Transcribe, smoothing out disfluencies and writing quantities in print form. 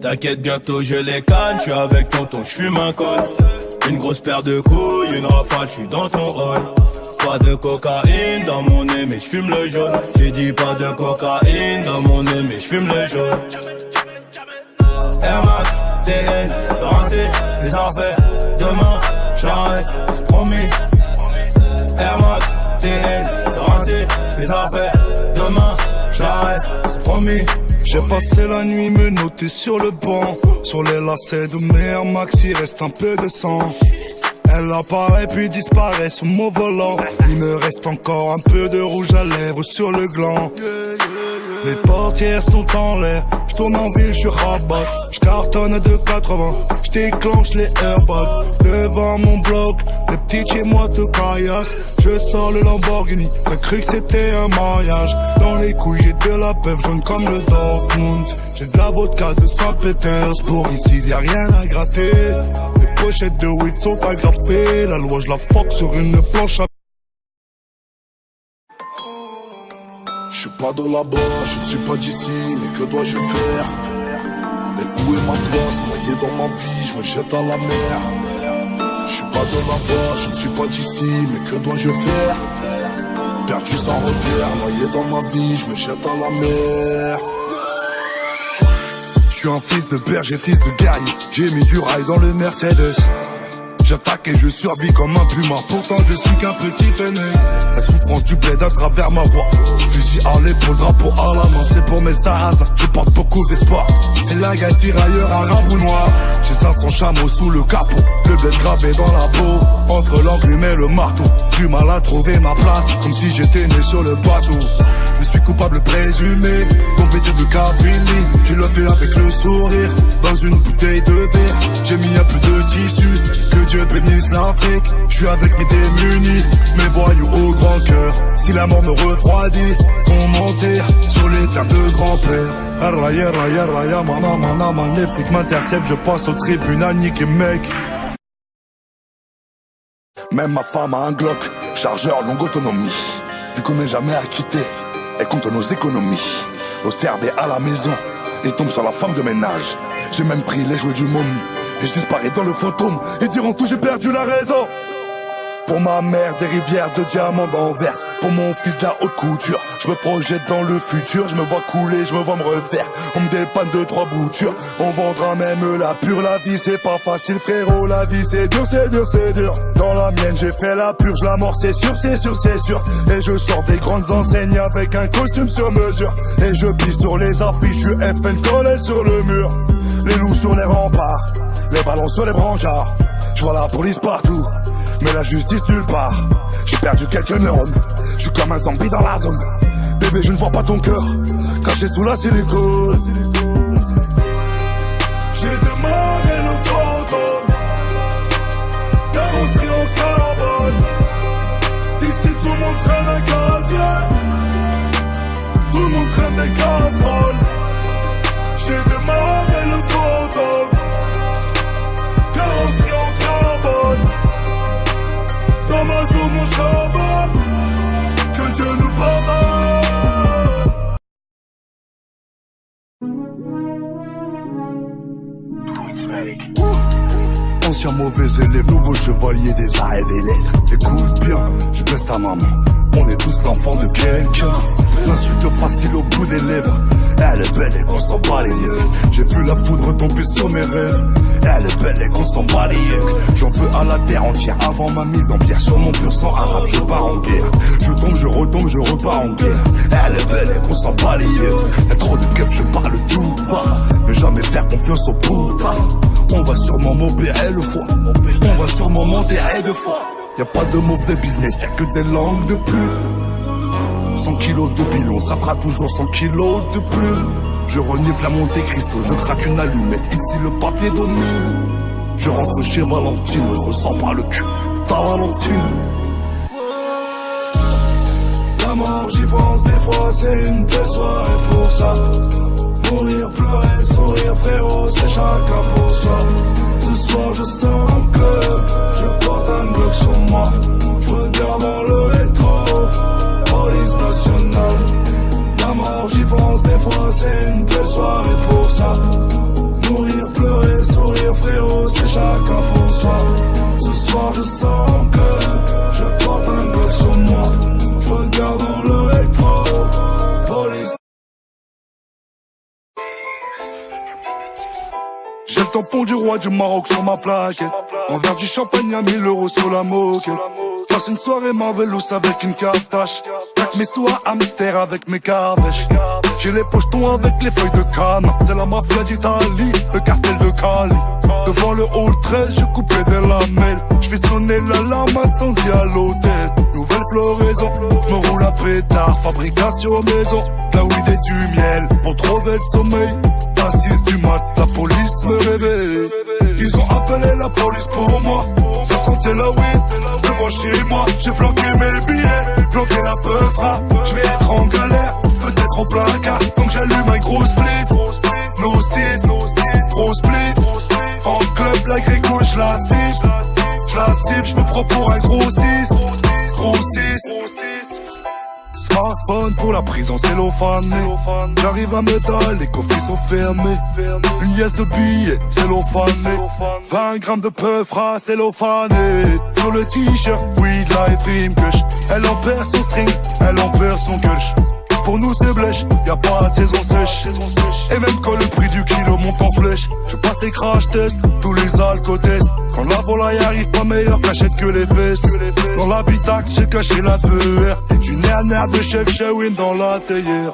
T'inquiète, bientôt je les canne, j'suis avec tonton, j'fume un col. Une grosse paire de couilles, une rafale, j'suis dans ton rôle. Pas de cocaïne dans mon nez, mais j'fume le jaune. J'ai dit pas de cocaïne dans mon nez, mais j'fume le jaune. Air Max, TN, renté, les affaires. Demain, j'arrête, c'est promis. Air Max, TN, renté, les affaires. Demain, j'arrête, c'est promis. J'ai passé la nuit me noter sur le banc. Sur les lacets de mes Air Max, il reste un peu de sang. Elle apparaît puis disparaît sous mon volant. Il me reste encore un peu de rouge à lèvres sur le gland. Les portières sont en l'air, j'tourne en ville, j'suis rabat. J'cartonne de 80, j'déclenche les AirPods. Devant mon bloc, les petits chez moi te caillassent. Je sors le Lamborghini, j'ai cru que c'était un mariage. Dans les couilles j'ai de la peuple jaune comme le Dortmund. J'ai de la vodka de Saint-Pétersbourg, ici y'a rien à gratter. Les pochettes de weed sont agrafées, la loi je la fuck sur une planche à... Je suis pas de là-bas, je ne suis pas d'ici, mais que dois-je faire? Mais où est ma place? Noyé dans ma vie, je me jette à la mer. Je suis pas de là-bas, je ne suis pas d'ici, mais que dois-je faire? Perdu sans repère, noyé dans ma vie, je me jette à la mer. Je suis un fils de berger, fils de guerrier, j'ai mis du rail dans le Mercedes. J'attaque et je survis comme un puma, pourtant je suis qu'un petit fenêtre. La souffrance du bled à travers ma voix. Fusil à l'épaule, drapeau à la main, c'est pour mes sarrasins, je porte beaucoup d'espoir. Et la gars tirailleur arabe ou noir. J'ai 500 chameaux sous le capot, le bled gravé dans la peau. Entre l'enclume et le marteau, du mal à trouver ma place, comme si j'étais né sur le bateau. Je suis coupable présumé, ton baiser de Capilli. Je le fais avec le sourire, dans une bouteille de verre. J'ai mis un peu de tissu, que Dieu bénisse l'Afrique. Je suis avec mes démunis, mes voyous au grand cœur. Si la mort me refroidit, on m'enterre sur les terres de grand-père. Raya, raya, raya, mana, mana, mana. Les flics m'interceptent, je passe au tribunal, niqué mec. Même ma femme a un Glock, chargeur longue autonomie. Vu qu'on n'est jamais acquitté, elle compte nos économies. Au CRB à la maison, et tombe sur la femme de ménage. J'ai même pris les jouets du monde, et je disparais dans le fantôme. Et diront tout, j'ai perdu la raison. Pour ma mère, des rivières de diamants d'Anvers. Pour mon fils, de la haute couture. Je me projette dans le futur, je me vois couler, je me vois me refaire. On me dépanne de 3 boutures, on vendra même la pure. La vie c'est pas facile frérot, la vie c'est dur, c'est dur, c'est dur. Dans la mienne j'ai fait la purge, la mort c'est sûr, c'est sûr, c'est sûr. Et je sors des grandes enseignes avec un costume sur mesure. Et je pisse sur les affiches du FN collé sur le mur. Les loups sur les remparts, les ballons sur les brancards. Je vois la police partout, mais la justice nulle part. J'ai perdu quelques neurones, je suis comme un zombie dans la zone. Bébé je ne vois pas ton cœur, caché sous la silicone. J'ai demandé le fantôme, carrosserie en carbone. Ici tout le monde traîne un gazier, tout le monde traîne des casseroles. J'ai demandé le fantôme, carrosserie en carbone. Dans ma zone mon charbon, que Dieu nous pardonne. Ancien mauvais élève, nouveau chevalier des arts et des lettres. Écoute bien, je blesse ta maman, on est tous l'enfant de quelqu'un. L'insulte facile au bout des lèvres, elle est belle et qu'on s'en bat les yeux. J'ai vu la foudre tomber sur mes rêves, elle est belle et qu'on s'en bat les yeux. J'en veux à la terre entière avant ma mise en bière. Sur mon pur sang arabe, je pars en guerre. Je tombe, je retombe, je repars en guerre. Elle est belle et qu'on s'en bat les yeux. Y'a trop de keufs, je parle tout bas. Ne jamais faire confiance aux poutas. On va sûrement m'opérer le foie, on va sûrement m'enterrer de fois. Y'a pas de mauvais business, y'a que des langues de plus. 100 kilos de pilon, ça fera toujours 100 kilos de plus. Je renifle la Monte Cristo, je craque une allumette, ici le papier domine. Je rentre chez Valentine, je ressens pas le cul de ta Valentine. La mort j'y pense des fois, c'est une belle soirée pour ça. Mourir, pleurer, sourire, frérot, c'est chacun pour soi. Ce soir je sors un club, je porte un bloc sur moi. Je regarde dans le rétro, police nationale. La mort j'y pense des fois, c'est une belle soirée pour ça. Mourir, pleurer, sourire, frérot, c'est chacun pour soi. Ce soir je sens que je porte un bloc sur moi. Je regarde dans le rétro, police. J'ai le tampon du roi du Maroc sur ma plaquette. Un verre du champagne à 1000 € sur la moquette. Passe une soirée Marvelous avec une cartache. Plaque mes sous à Amster avec mes cardèches. J'ai les pochetons avec les feuilles de canne. C'est la mafia d'Italie, le cartel de Cali. Devant le hall 13, je coupais des lamelles. Je fais sonner l'alarme incendie à l'hôtel. Nouvelle floraison, je me roule à pétard. Fabrication maison, la weed et du miel. Pour trouver le sommeil, à 6 du mat, la police me réveille. Ils ont appelé la police pour moi. Ça sentait la weed, devant chez moi. J'ai planqué mes billets, planqué la peufra. Je vais être en galère, peut-être au placard. Donc j'allume un gros split. No seed, gros split. En club, la gréco, je la cible, je me prends pour un gros 6. Gros 6. Smartphone pour la prison cellophanée. J'arrive à Médal, les coffres sont fermés. Une liasse de billets cellophanée. 20 grammes de peufra cellophanée. Sur le t-shirt, weed, life, dream, kush. Elle en perd son string, elle en perd son kush. Pour nous c'est blèche, y'a pas de saison sèche. Et même quand le prix du kilo monte en flèche, je passe les crash tests, tous les alcotests. Quand la volaille arrive pas meilleure cachette que les fesses. Dans l'habitacle j'ai caché la peur et du nerf de chef Shawin dans la théière.